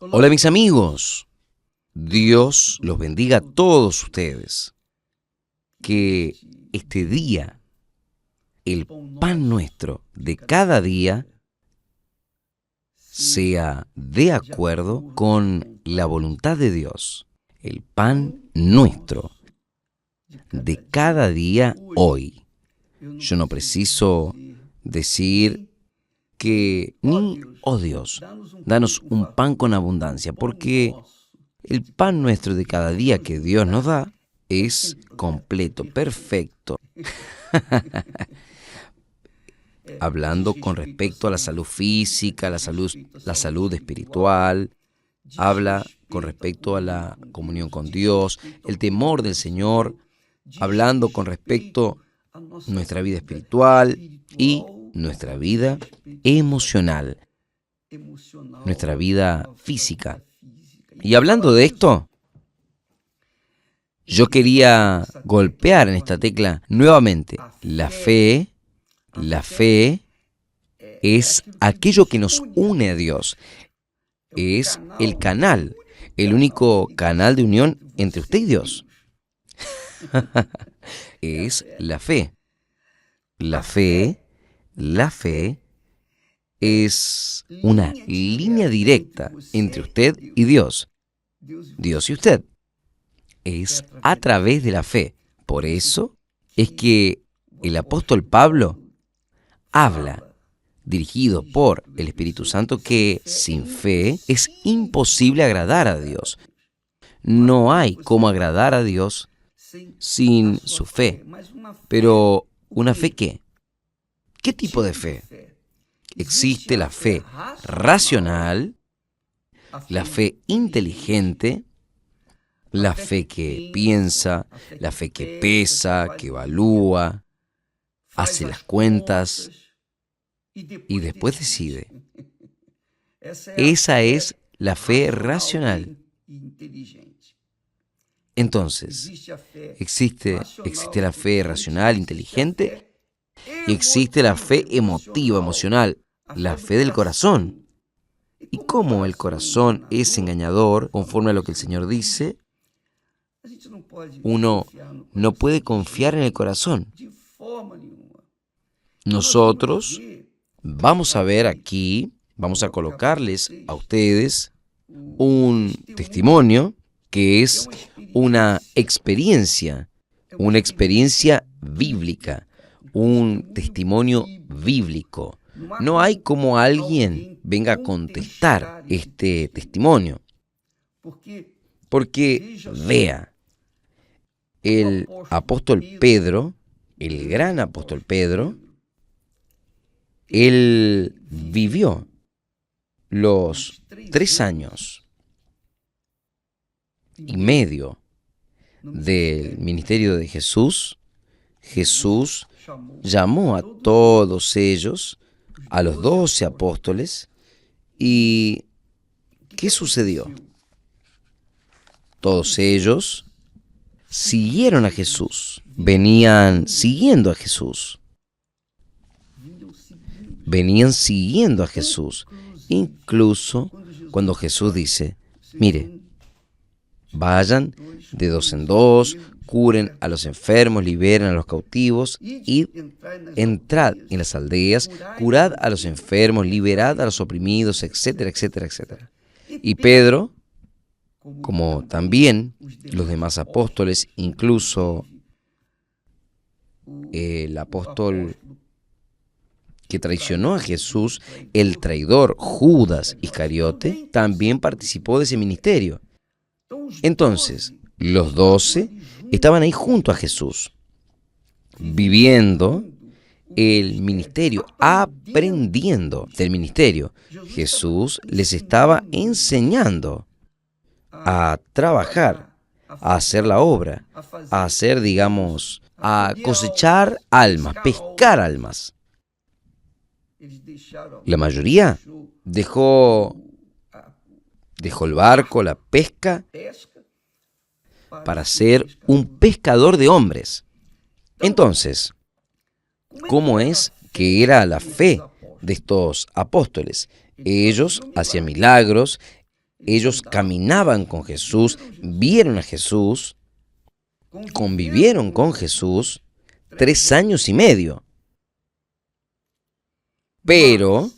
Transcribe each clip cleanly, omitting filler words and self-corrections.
Hola mis amigos, Dios los bendiga a todos ustedes. Que este día, el pan nuestro de cada día, sea de acuerdo con la voluntad de Dios. El pan nuestro de cada día hoy. Yo no preciso decir que oh Dios, danos un pan con abundancia, porque el pan nuestro de cada día que Dios nos da es completo, perfecto. Hablando con respecto a la salud física, la salud espiritual, habla con respecto a la comunión con Dios, el temor del Señor, hablando con respecto a nuestra vida espiritual y nuestra vida emocional, nuestra vida física. Y hablando de esto, yo quería golpear en esta tecla nuevamente. La fe es aquello que nos une a Dios. Es el canal, el único canal de unión entre usted y Dios. Es la fe. La fe es una línea directa entre usted y Dios. Dios y usted. Es a través de la fe. Por eso es que el apóstol Pablo habla, dirigido por el Espíritu Santo, que sin fe es imposible agradar a Dios. No hay cómo agradar a Dios sin su fe. Pero, ¿una fe qué? ¿Qué tipo de fe? Existe la fe racional, la fe inteligente, la fe que piensa, la fe que pesa, que evalúa, hace las cuentas y después decide. Esa es la fe racional. Entonces, existe la fe racional, inteligente, y existe la fe emotiva, emocional, la fe del corazón. Y como el corazón es engañador, conforme a lo que el Señor dice, uno no puede confiar en el corazón. Nosotros vamos a ver aquí, vamos a colocarles a ustedes un testimonio que es una experiencia bíblica, un testimonio bíblico. No hay como alguien venga a contestar este testimonio. Porque, vea, el apóstol Pedro, el gran apóstol Pedro, él vivió los 3 años y medio del ministerio de Jesús. Jesús llamó a todos ellos, a los 12 apóstoles, y ¿qué sucedió? Todos ellos siguieron a Jesús, venían siguiendo a Jesús. Incluso cuando Jesús dice, mire, vayan de 2 en 2, curen a los enfermos, liberen a los cautivos, y entrad en las aldeas, curad a los enfermos, liberad a los oprimidos, etcétera, etcétera, etcétera. Y Pedro, como también los demás apóstoles, incluso el apóstol que traicionó a Jesús, el traidor Judas Iscariote, también participó de ese ministerio. Entonces, los 12 estaban ahí junto a Jesús, viviendo el ministerio, aprendiendo del ministerio. Jesús les estaba enseñando a trabajar, a hacer la obra, a hacer, a cosechar almas, pescar almas. La mayoría dejó el barco, la pesca, para ser un pescador de hombres. Entonces, ¿cómo es que era la fe de estos apóstoles? Ellos hacían milagros, Ellos caminaban con Jesús, vieron a Jesús, convivieron con Jesús 3 años y medio. Pero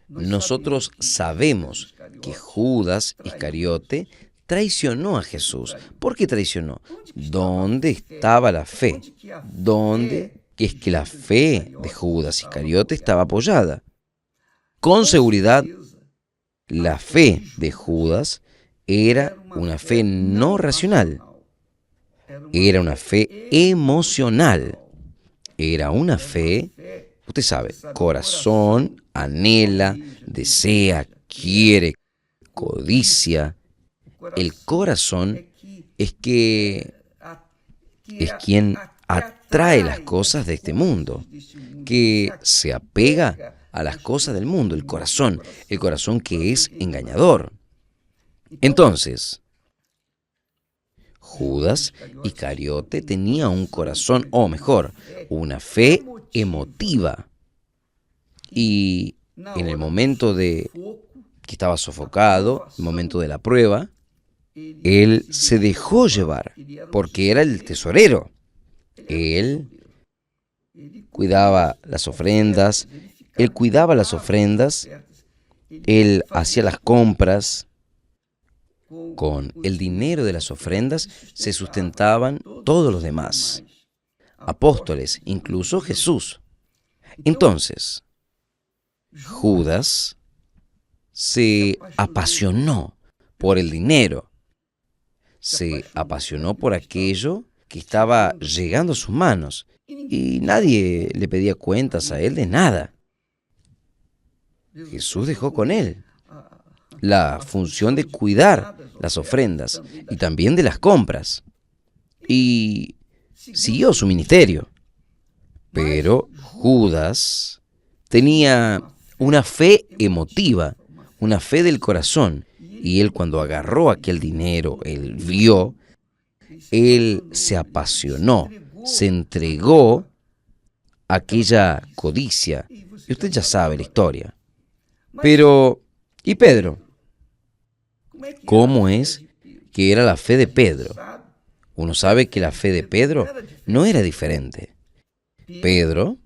nosotros sabemos que Judas Iscariote traicionó a Jesús. ¿Por qué traicionó? ¿Dónde estaba la fe? ¿Dónde es que la fe de Judas Iscariote estaba apoyada? Con seguridad, la fe de Judas era una fe no racional. Era una fe emocional. Era una fe, usted sabe, corazón, anhela, desea, quiere, codicia. El corazón es quien atrae las cosas de este mundo, que se apega a las cosas del mundo, el corazón que es engañador. Entonces, Judas Iscariote tenía un corazón, o mejor, una fe emotiva. Y en el momento de que estaba sofocado, el momento de la prueba, él se dejó llevar, porque era el tesorero. Él cuidaba las ofrendas, él hacía las compras. Con el dinero de las ofrendas se sustentaban todos los demás, apóstoles, incluso Jesús. Entonces, Judas se apasionó por el dinero, se apasionó por aquello que estaba llegando a sus manos, y nadie le pedía cuentas a él de nada. Jesús dejó con él la función de cuidar las ofrendas y también de las compras, y siguió su ministerio. Pero Judas tenía una fe emotiva, una fe del corazón, y él, cuando agarró aquel dinero, él se apasionó, se entregó a aquella codicia, y usted ya sabe la historia. Pero, ¿y Pedro? ¿Cómo es que era la fe de Pedro? Uno sabe que la fe de Pedro no era diferente. Pedro,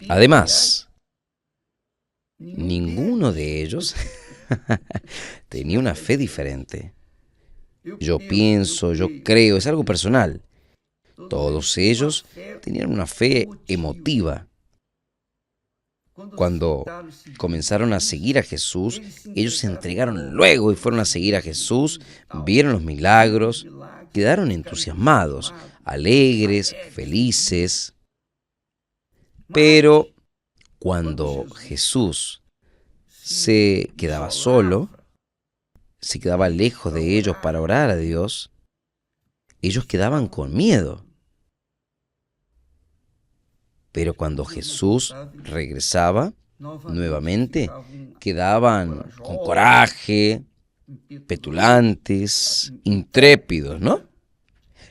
además, ninguno de ellos tenía una fe diferente. Yo pienso, yo creo, es algo personal. Todos ellos tenían una fe emotiva. Cuando comenzaron a seguir a Jesús, ellos se entregaron luego y fueron a seguir a Jesús, vieron los milagros, quedaron entusiasmados, alegres, felices. Pero cuando Jesús se quedaba solo, se quedaba lejos de ellos para orar a Dios, ellos quedaban con miedo. Pero cuando Jesús regresaba nuevamente, quedaban con coraje, petulantes, intrépidos, ¿no?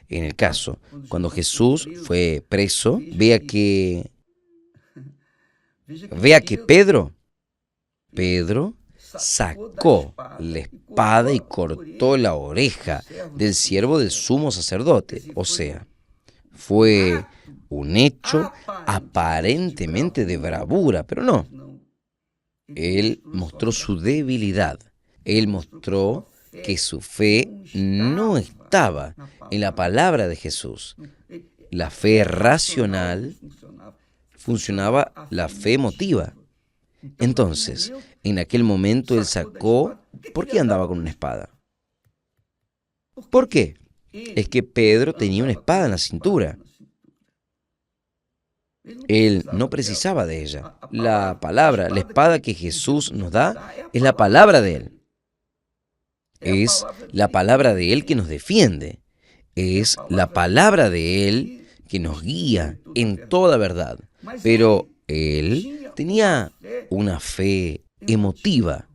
En el caso, cuando Jesús fue preso, vea que Pedro sacó la espada y cortó la oreja del siervo del sumo sacerdote. O sea, fue un hecho aparentemente de bravura, pero no. Él mostró su debilidad. Él mostró que su fe no estaba en la palabra de Jesús. La fe racional funcionaba, la fe emotiva. Entonces, en aquel momento él sacó... ¿Por qué andaba con una espada? ¿Por qué? Es que Pedro tenía una espada en la cintura. Él no precisaba de ella. La palabra, la espada que Jesús nos da, es la palabra de Él. Es la palabra de Él que nos defiende. Es la palabra de Él que nos guía en toda verdad. Pero Él tenía una fe emotiva,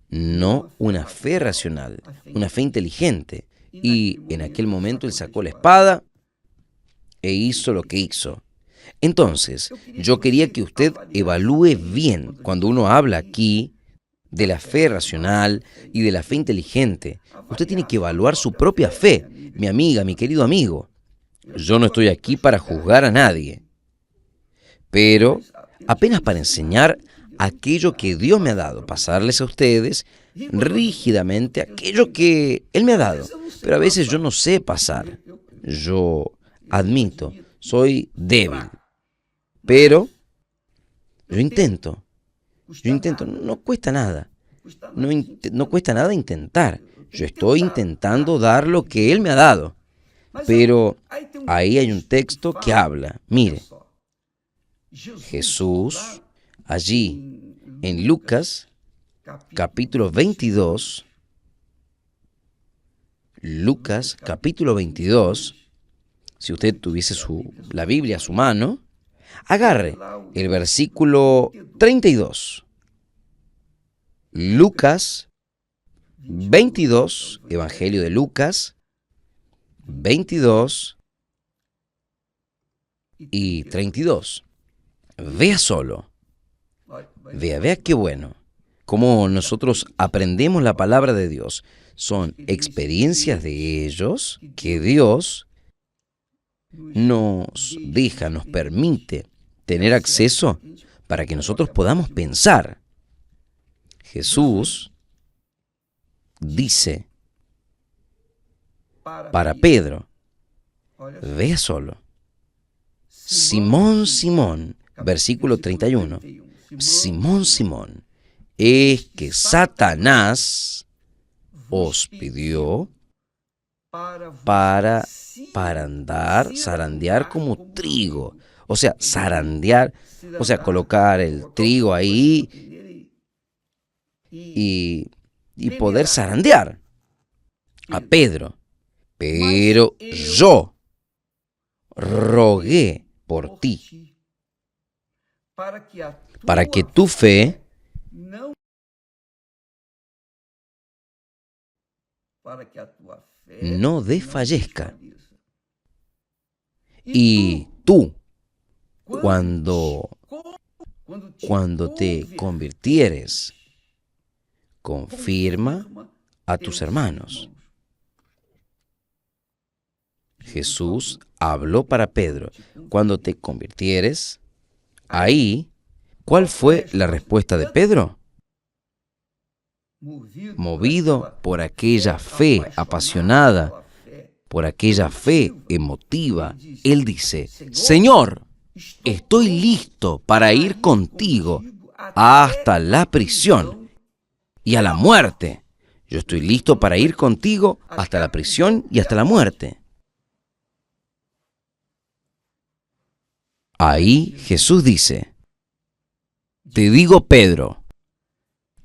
no una fe racional, una fe inteligente. Y en aquel momento Él sacó la espada e hizo lo que hizo. Entonces, yo quería que usted evalúe bien cuando uno habla aquí de la fe racional y de la fe inteligente. Usted tiene que evaluar su propia fe, mi amiga, mi querido amigo. Yo no estoy aquí para juzgar a nadie, pero apenas para enseñar aquello que Dios me ha dado, pasarles a ustedes rígidamente aquello que Él me ha dado. Pero a veces yo no sé pasar. Yo admito, soy débil, pero yo intento, no cuesta nada. No cuesta nada intentar. Yo estoy intentando dar lo que Él me ha dado. Pero ahí hay un texto que habla. Mire, Jesús, allí en Lucas, capítulo 22, Lucas, capítulo 22, si usted tuviese la Biblia a su mano, agarre el versículo 32. Lucas 22, Evangelio de Lucas 22 y 32. Vea solo. Vea qué bueno. Cómo nosotros aprendemos la palabra de Dios. Son experiencias de ellos que Dios nos deja, nos permite tener acceso para que nosotros podamos pensar. Jesús dice para Pedro, vea solo, Simón, Simón, versículo 31, Simón, Simón, es que Satanás os pidió para zarandear como trigo. O sea, zarandear, o sea, colocar el trigo ahí y poder zarandear a Pedro. Pero yo rogué por ti, para que tu fe no desfallezca. Y tú, cuando te convirtieres, confirma a tus hermanos. Jesús habló para Pedro, cuando te convirtieres, ahí, ¿cuál fue la respuesta de Pedro? Movido por aquella fe apasionada, por aquella fe emotiva, él dice, Señor, estoy listo para ir contigo hasta la prisión y a la muerte. Yo estoy listo para ir contigo hasta la prisión y hasta la muerte. Ahí Jesús dice, te digo, Pedro,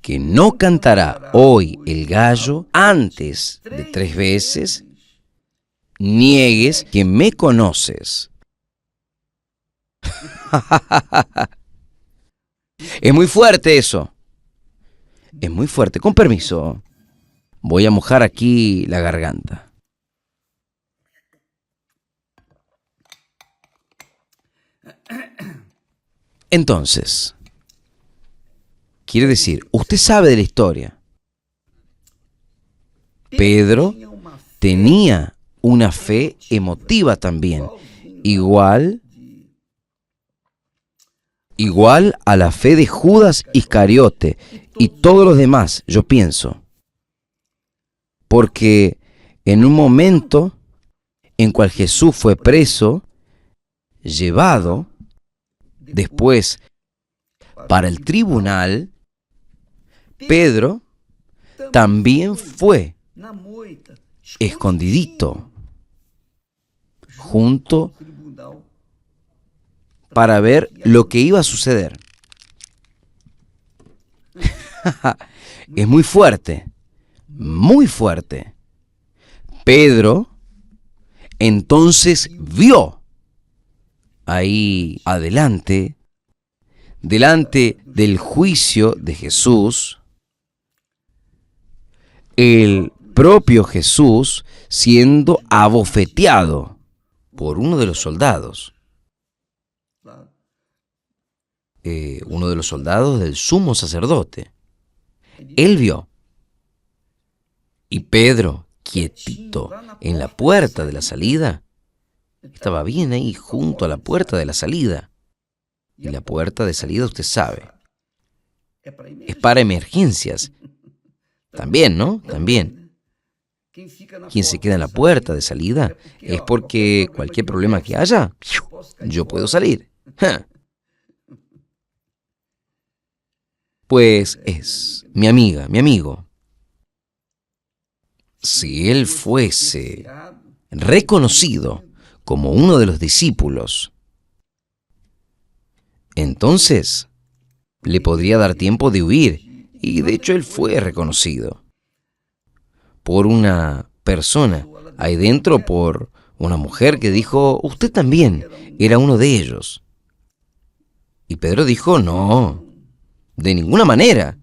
que no cantará hoy el gallo antes de 3 veces niegues que me conoces. Es muy fuerte eso. Es muy fuerte. Con permiso, voy a mojar aquí la garganta. Entonces, quiere decir, usted sabe de la historia. Pedro tenía una fe emotiva también, igual a la fe de Judas Iscariote y todos los demás, yo pienso. Porque en un momento en cual Jesús fue preso, llevado después para el tribunal, Pedro también fue escondidito junto para ver lo que iba a suceder. Es muy fuerte, muy fuerte. Pedro entonces vio ahí adelante, delante del juicio de Jesús, el propio Jesús siendo abofeteado por uno de los soldados. Uno de los soldados del sumo sacerdote. él vio. Y Pedro, quietito en la puerta de la salida, estaba bien ahí, junto a la puerta de la salida. Y la puerta de salida, usted sabe, es para emergencias. También, ¿no? También. Quien se queda en la puerta de salida es porque cualquier problema que haya, yo puedo salir. ¡Ja! Pues es mi amiga, mi amigo. Si él fuese reconocido como uno de los discípulos, entonces le podría dar tiempo de huir, y de hecho él fue reconocido por una persona ahí dentro, por una mujer que dijo, usted también era uno de ellos. Y Pedro dijo, no, de ninguna manera.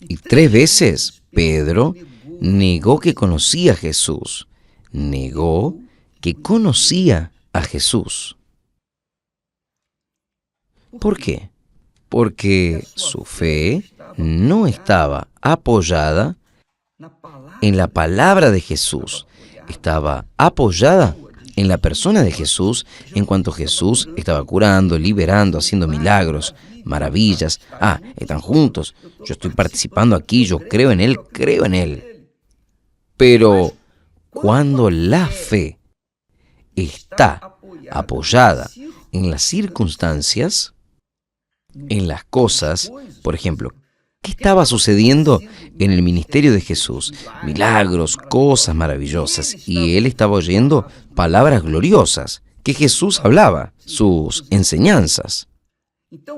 Y 3 veces Pedro negó que conocía a Jesús, negó que conocía a Jesús. ¿Por qué? Porque su fe no estaba apoyada en la palabra de Jesús, estaba apoyada en la persona de Jesús, en cuanto Jesús estaba curando, liberando, haciendo milagros, maravillas. Están juntos, yo estoy participando aquí, yo creo en Él, creo en Él. Pero cuando la fe está apoyada en las circunstancias, en las cosas, por ejemplo, ¿qué estaba sucediendo en el ministerio de Jesús? Milagros, cosas maravillosas, y él estaba oyendo palabras gloriosas que Jesús hablaba, sus enseñanzas.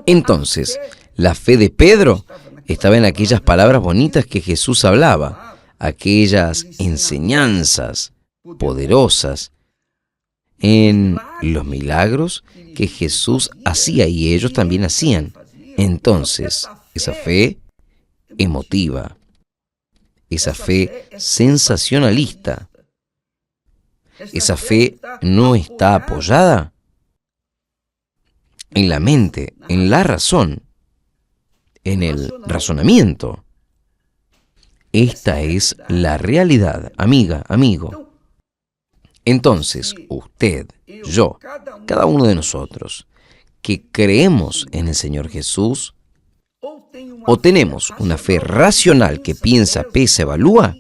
Entonces, la fe de Pedro estaba en aquellas palabras bonitas que Jesús hablaba, aquellas enseñanzas poderosas, en los milagros que Jesús hacía y ellos también hacían. Entonces, esa fe emotiva, esa fe sensacionalista, esa fe no está apoyada en la mente, en la razón, en el razonamiento. Esta es la realidad, amiga, amigo. Entonces, usted, yo, cada uno de nosotros, que creemos en el Señor Jesús, o tenemos una fe racional que piensa, pesa, evalúa,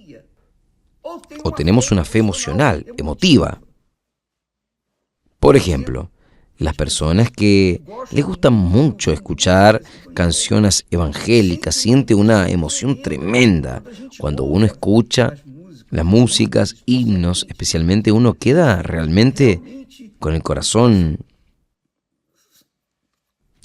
o tenemos una fe emocional, emotiva. Por ejemplo, las personas que les gusta mucho escuchar canciones evangélicas, siente una emoción tremenda cuando uno escucha las músicas, himnos, especialmente, uno queda realmente con el corazón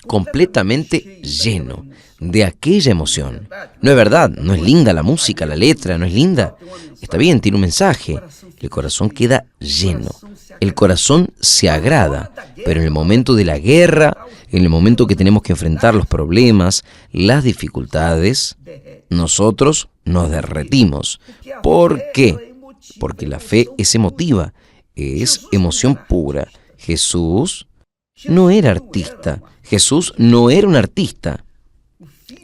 completamente lleno de aquella emoción. ¿No es verdad? ¿No es linda la música, la letra? ¿No es linda? Está bien, tiene un mensaje. El corazón queda lleno. El corazón se agrada, pero en el momento de la guerra, en el momento que tenemos que enfrentar los problemas, las dificultades, nosotros nos derretimos. ¿Por qué? Porque la fe es emotiva, es emoción pura. Jesús no era artista. Jesús no era un artista.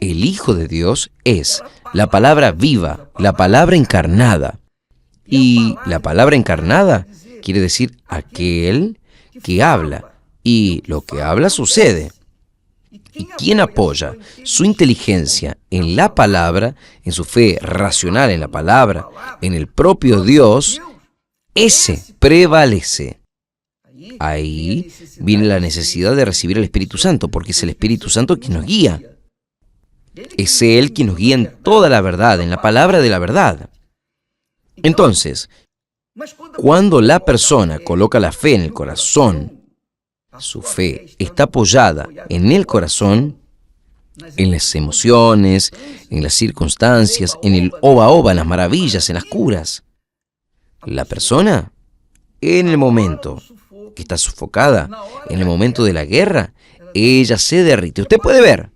El Hijo de Dios es la palabra viva, la palabra encarnada. Y la palabra encarnada quiere decir aquel que habla, y lo que habla sucede. Y quien apoya su inteligencia en la palabra, en su fe racional en la palabra, en el propio Dios, ese prevalece. Ahí viene la necesidad de recibir el Espíritu Santo, porque es el Espíritu Santo quien nos guía. Es Él quien nos guía en toda la verdad, en la palabra de la verdad. Entonces, cuando la persona coloca la fe en el corazón, su fe está apoyada en el corazón, en las emociones, en las circunstancias, en el oba-oba, en las maravillas, en las curas. La persona, en el momento que está sofocada, en el momento de la guerra, ella se derrite. Usted puede ver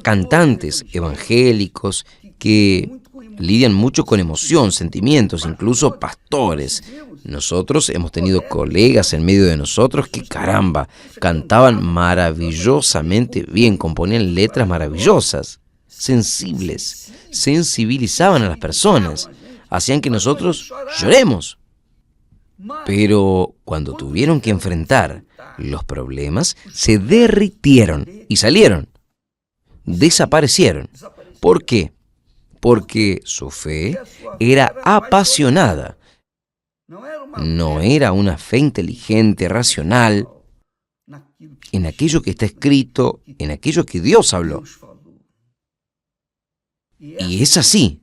cantantes evangélicos que lidian mucho con emoción, sentimientos, incluso pastores. Nosotros hemos tenido colegas en medio de nosotros que, caramba, cantaban maravillosamente bien, componían letras maravillosas. sensibles, sensibilizaban a las personas, hacían que nosotros lloremos. Pero cuando tuvieron que enfrentar los problemas, se derritieron y salieron, desaparecieron. ¿Por qué? Porque su fe era apasionada. No era una fe inteligente, racional, en aquello que está escrito, en aquello que Dios habló. Y es así.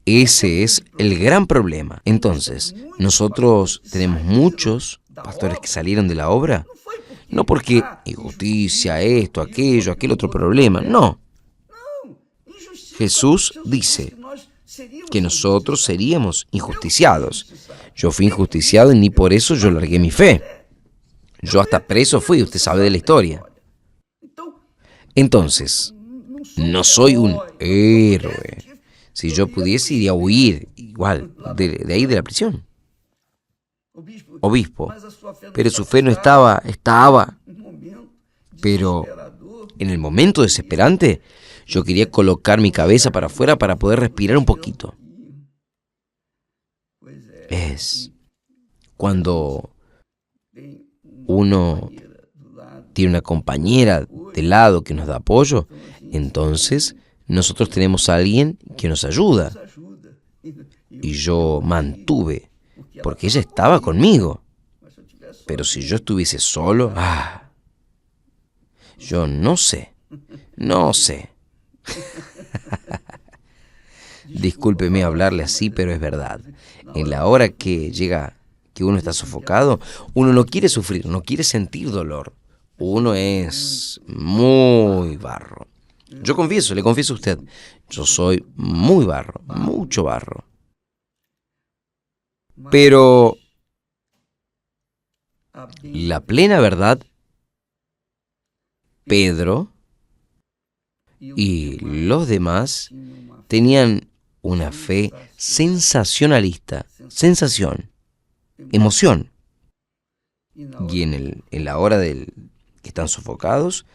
Ese es el gran problema. Entonces, nosotros tenemos muchos pastores que salieron de la obra, no porque injusticia, esto, aquello, aquel otro problema, no. Jesús dice que nosotros seríamos injusticiados. Yo fui injusticiado y ni por eso yo largué mi fe. Yo hasta preso fui, usted sabe de la historia. Entonces, no soy un héroe. Si yo pudiese, iría a huir, igual, de ahí de la prisión. Obispo, pero su fe no estaba. Pero en el momento desesperante, yo quería colocar mi cabeza para afuera para poder respirar un poquito. Es cuando uno tiene una compañera de lado que nos da apoyo, entonces nosotros tenemos a alguien que nos ayuda. Y yo mantuve, porque ella estaba conmigo. Pero si yo estuviese solo, yo no sé. Discúlpeme hablarle así, pero es verdad. En la hora que llega que uno está sofocado, uno no quiere sufrir, no quiere sentir dolor. Uno es muy barro. Yo confieso, le confieso a usted, yo soy muy barro, mucho barro. Pero la plena verdad, Pedro y los demás tenían una fe sensacionalista, sensación, emoción. Y en la hora que están sofocados,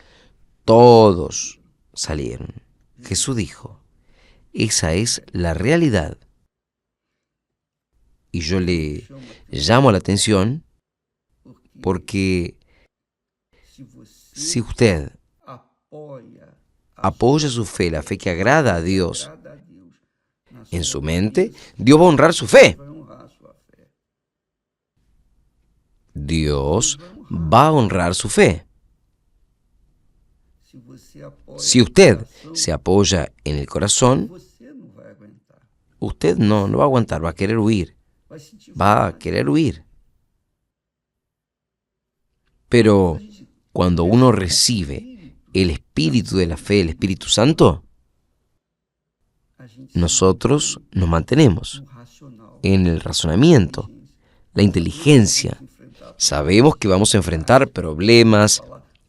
todos salieron. Jesús dijo, esa es la realidad. Y yo le llamo la atención porque si usted apoya su fe, la fe que agrada a Dios, en su mente, Dios va a honrar su fe. Dios va a honrar su fe. Si usted se apoya en el corazón, usted no va a aguantar, va a querer huir. Va a querer huir. Pero cuando uno recibe el espíritu de la fe, el Espíritu Santo, nosotros nos mantenemos en el razonamiento, la inteligencia. Sabemos que vamos a enfrentar problemas,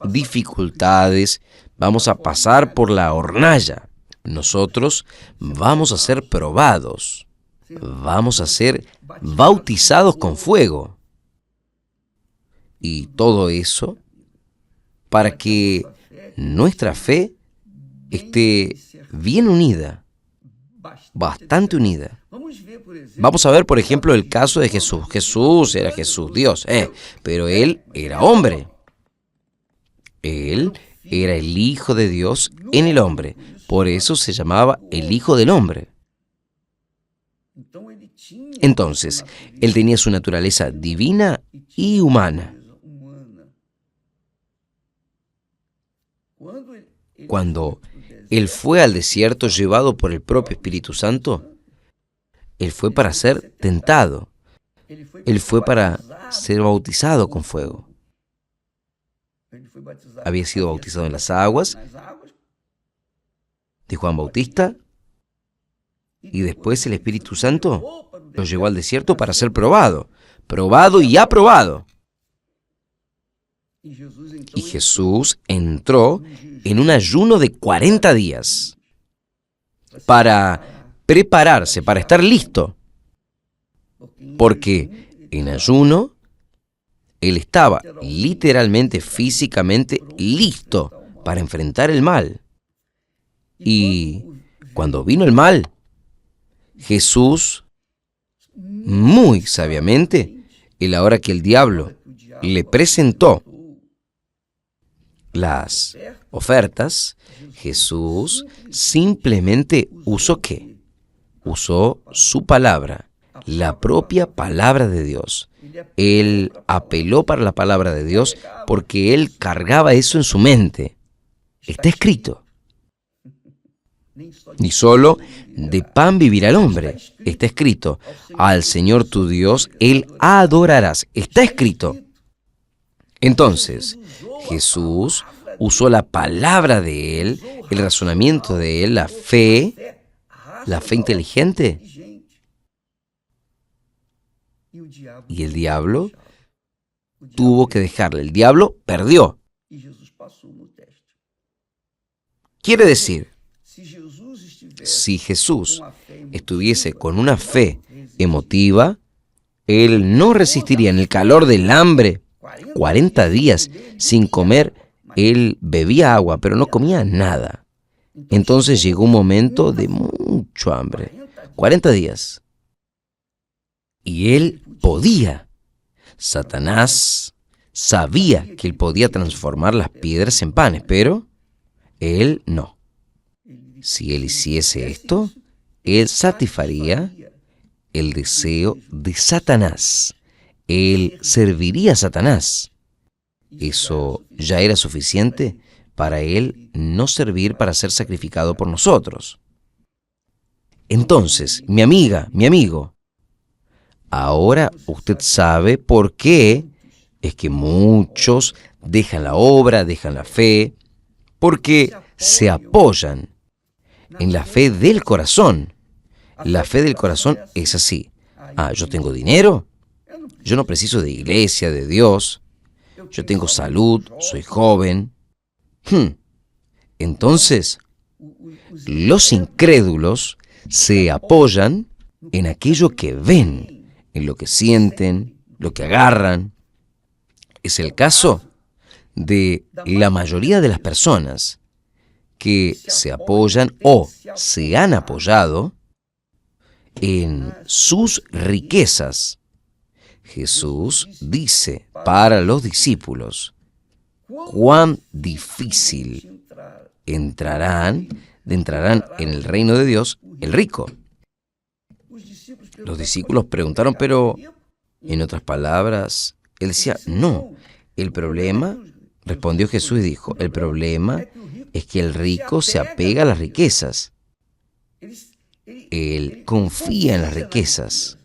dificultades, vamos a pasar por la hornalla. Nosotros vamos a ser probados, vamos a ser bautizados con fuego. Y todo eso para que nuestra fe esté bien unida, bastante unida. Vamos a ver, por ejemplo, el caso de Jesús. Jesús era Jesús, Dios, pero Él era hombre. Él era el Hijo de Dios en el hombre. Por eso se llamaba el Hijo del Hombre. Entonces, Él tenía su naturaleza divina y humana. Cuando Él fue al desierto llevado por el propio Espíritu Santo, Él fue para ser tentado. Él fue para ser bautizado con fuego. Había sido bautizado en las aguas de Juan Bautista y después el Espíritu Santo lo llevó al desierto para ser probado y aprobado. Y Jesús entró en un ayuno de 40 días para prepararse, para estar listo. Porque en ayuno, Él estaba literalmente, físicamente listo para enfrentar el mal. Y cuando vino el mal, Jesús, muy sabiamente, y la hora que el diablo le presentó las ofertas, Jesús simplemente usó ¿qué? Usó su palabra, la propia palabra de Dios. Él apeló para la palabra de Dios porque él cargaba eso en su mente. Está escrito. Ni solo de pan vivirá el hombre. Está escrito. Al Señor tu Dios, Él adorarás. Está escrito. Entonces, Jesús usó la palabra de Él, el razonamiento de Él, la fe inteligente. Y el diablo tuvo que dejarle. El diablo perdió. Quiere decir, si Jesús estuviese con una fe emotiva, Él no resistiría en el calor del hambre. 40 días sin comer, Él bebía agua, pero no comía nada. Entonces llegó un momento de mucho hambre. 40 días. Y Él podía. Satanás sabía que Él podía transformar las piedras en panes, pero Él no. Si Él hiciese esto, Él satisfaría el deseo de Satanás. Él serviría a Satanás. Eso ya era suficiente para Él no servir para ser sacrificado por nosotros. Entonces, mi amiga, mi amigo, ahora usted sabe por qué es que muchos dejan la obra, dejan la fe, porque se apoyan en la fe del corazón. La fe del corazón es así. Yo tengo dinero, yo no preciso de iglesia, de Dios, yo tengo salud, soy joven. Entonces, los incrédulos se apoyan en aquello que ven, en lo que sienten, lo que agarran. Es el caso de la mayoría de las personas que se apoyan o se han apoyado en sus riquezas. Jesús dice para los discípulos, cuán difícil entrarán en el reino de Dios el rico. Los discípulos preguntaron, pero, en otras palabras, Él decía, no, el problema, respondió Jesús y dijo, el problema es que el rico se apega a las riquezas. Él confía en las riquezas,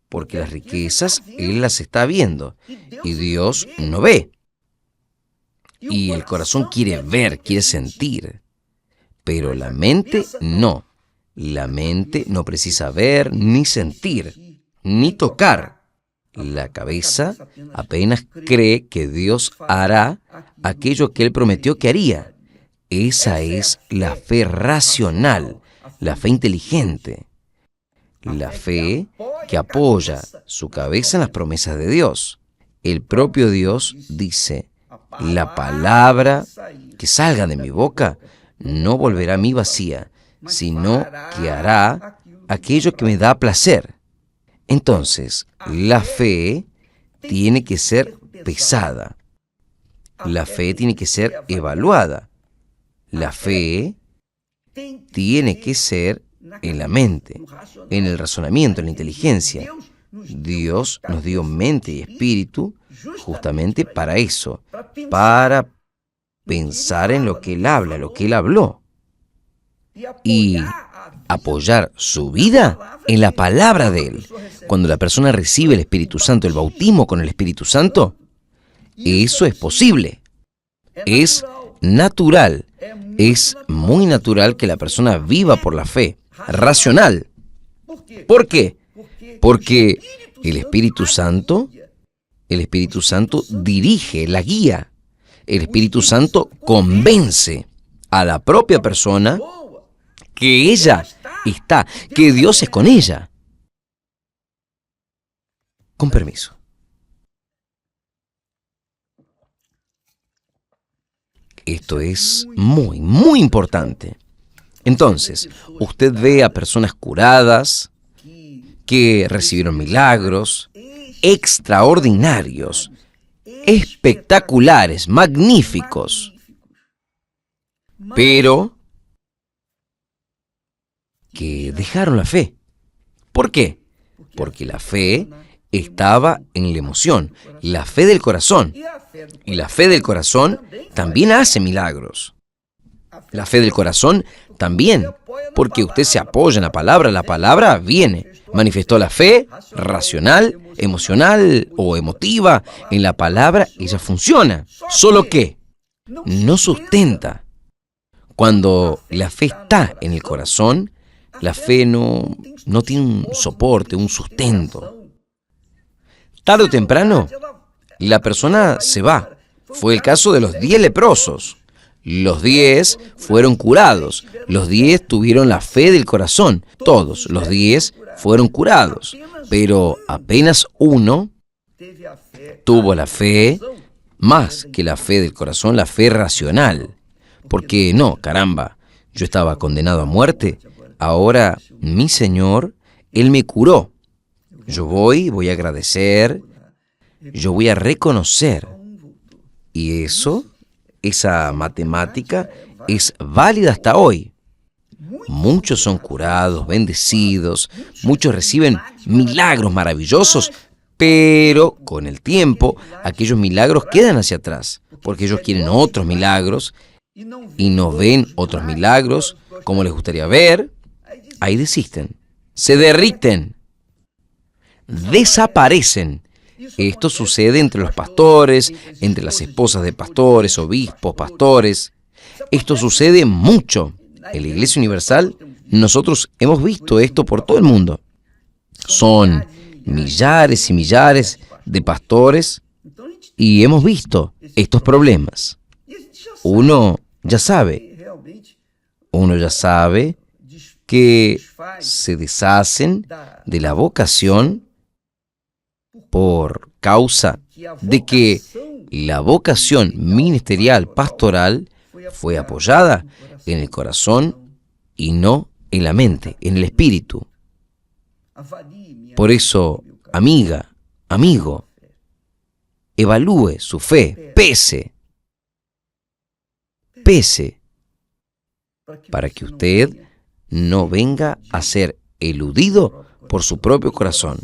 porque las riquezas Él las está viendo y Dios no ve. Y el corazón quiere ver, quiere sentir, pero la mente no. La mente no precisa ver, ni sentir, ni tocar. La cabeza apenas cree que Dios hará aquello que Él prometió que haría. Esa es la fe racional, la fe inteligente, la fe que apoya su cabeza en las promesas de Dios. El propio Dios dice, la palabra que salga de mi boca no volverá a mí vacía, sino que hará aquello que me da placer. Entonces, la fe tiene que ser pesada. La fe tiene que ser evaluada. La fe tiene que ser en la mente, en el razonamiento, en la inteligencia. Dios nos dio mente y espíritu justamente para eso, para pensar en lo que Él habla, lo que Él habló, y apoyar su vida en la palabra de Él. Cuando la persona recibe el Espíritu Santo, el bautismo con el Espíritu Santo, eso es posible, es natural, es muy natural que la persona viva por la fe, racional. ¿Por qué? Porque el Espíritu Santo dirige, la guía. El Espíritu Santo convence a la propia persona que ella está, que Dios es con ella. Con permiso. Esto es muy, muy importante. Entonces, usted ve a personas curadas, que recibieron milagros extraordinarios, espectaculares, magníficos, pero que dejaron la fe. ¿Por qué? Porque la fe estaba en la emoción, la fe del corazón. Y la fe del corazón también hace milagros. La fe del corazón también, porque usted se apoya en la palabra viene. Manifestó la fe racional, emocional o emotiva en la palabra, ella funciona. Solo que no sustenta. Cuando la fe está en el corazón, la fe no tiene un soporte, un sustento. Tarde o temprano, la persona se va. Fue el caso de los 10 leprosos. Los 10 fueron curados. Los 10 tuvieron la fe del corazón. Todos los 10 fueron curados. Pero apenas uno tuvo la fe, más que la fe del corazón, la fe racional. Porque no, caramba, yo estaba condenado a muerte. Ahora mi Señor, Él me curó. Yo voy a agradecer, yo voy a reconocer. Y esa matemática es válida hasta hoy. Muchos son curados, bendecidos, muchos reciben milagros maravillosos, pero con el tiempo aquellos milagros quedan hacia atrás, porque ellos quieren otros milagros y no ven otros milagros como les gustaría ver. Ahí desisten, se derriten, desaparecen. Esto sucede entre los pastores, entre las esposas de pastores, obispos, pastores. Esto sucede mucho. En la Iglesia Universal, nosotros hemos visto esto por todo el mundo. Son millares y millares de pastores y hemos visto estos problemas. Uno ya sabe que se deshacen de la vocación por causa de que la vocación ministerial, pastoral, fue apoyada en el corazón y no en la mente, en el espíritu. Por eso, amiga, amigo, evalúe su fe, pese, para que usted no venga a ser eludido por su propio corazón.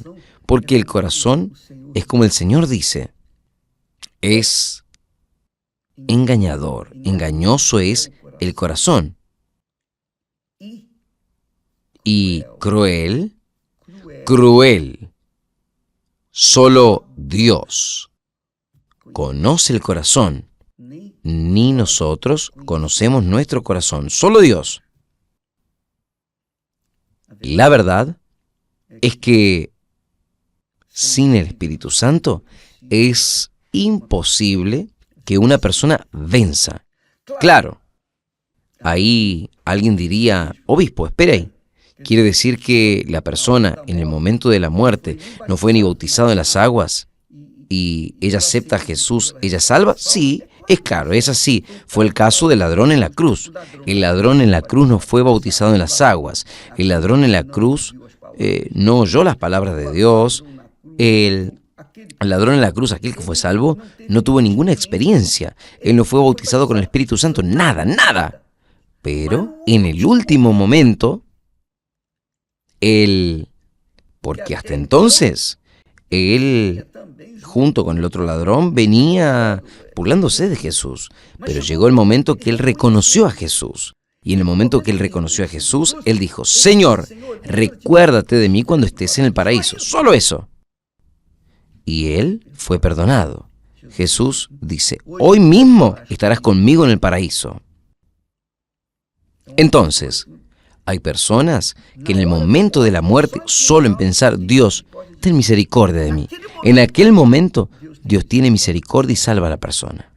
Porque el corazón es como el Señor dice, es engañador, engañoso es el corazón. Y cruel. Solo Dios conoce el corazón, ni nosotros conocemos nuestro corazón, solo Dios. La verdad es que sin el Espíritu Santo es imposible que una persona venza. Claro, ahí alguien diría, obispo, espera ahí. ¿Quiere decir que la persona en el momento de la muerte no fue ni bautizada en las aguas y ella acepta a Jesús, ella es salva? Sí, es claro, es así. Fue el caso del ladrón en la cruz. El ladrón en la cruz no fue bautizado en las aguas. El ladrón en la cruz no oyó las palabras de Dios. El ladrón en la cruz, aquel que fue salvo, no tuvo ninguna experiencia. Él no fue bautizado con el Espíritu Santo, nada. Pero en el último momento, porque hasta entonces, él, junto con el otro ladrón, venía burlándose de Jesús. Pero llegó el momento que él reconoció a Jesús. Y en el momento que él reconoció a Jesús, él dijo, Señor, recuérdate de mí cuando estés en el paraíso. Solo eso. Y él fue perdonado. Jesús dice, hoy mismo estarás conmigo en el paraíso. Entonces, hay personas que en el momento de la muerte, solo en pensar, Dios, ten misericordia de mí. En aquel momento, Dios tiene misericordia y salva a la persona.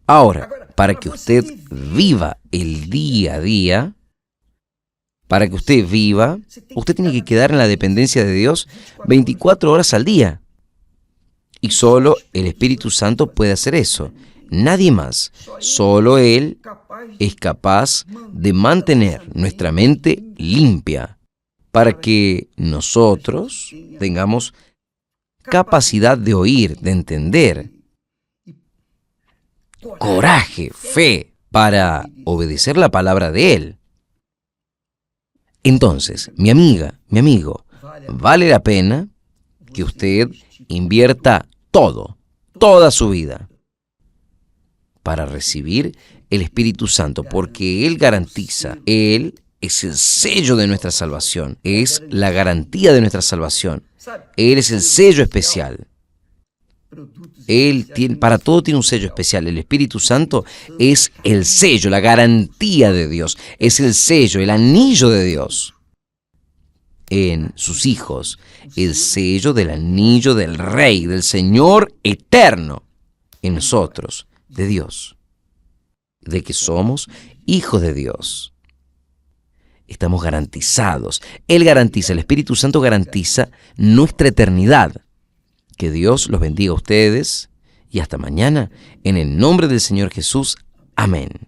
Ahora, para que usted viva el día a día, para que usted viva, usted tiene que quedar en la dependencia de Dios 24 horas al día. Y solo el Espíritu Santo puede hacer eso. Nadie más. Solo Él es capaz de mantener nuestra mente limpia para que nosotros tengamos capacidad de oír, de entender, coraje, fe para obedecer la palabra de Él. Entonces, mi amiga, mi amigo, vale la pena que usted invierta toda su vida para recibir el Espíritu Santo, porque Él garantiza, Él es el sello de nuestra salvación, es la garantía de nuestra salvación, Él es el sello especial. Para todo tiene un sello especial. El Espíritu Santo es el sello, la garantía de Dios, es el sello, el anillo de Dios en sus hijos, el sello del anillo del Rey, del Señor eterno en nosotros, de Dios, de que somos hijos de Dios. Estamos garantizados. Él garantiza, el Espíritu Santo garantiza nuestra eternidad. Que Dios los bendiga a ustedes y hasta mañana, en el nombre del Señor Jesús. Amén.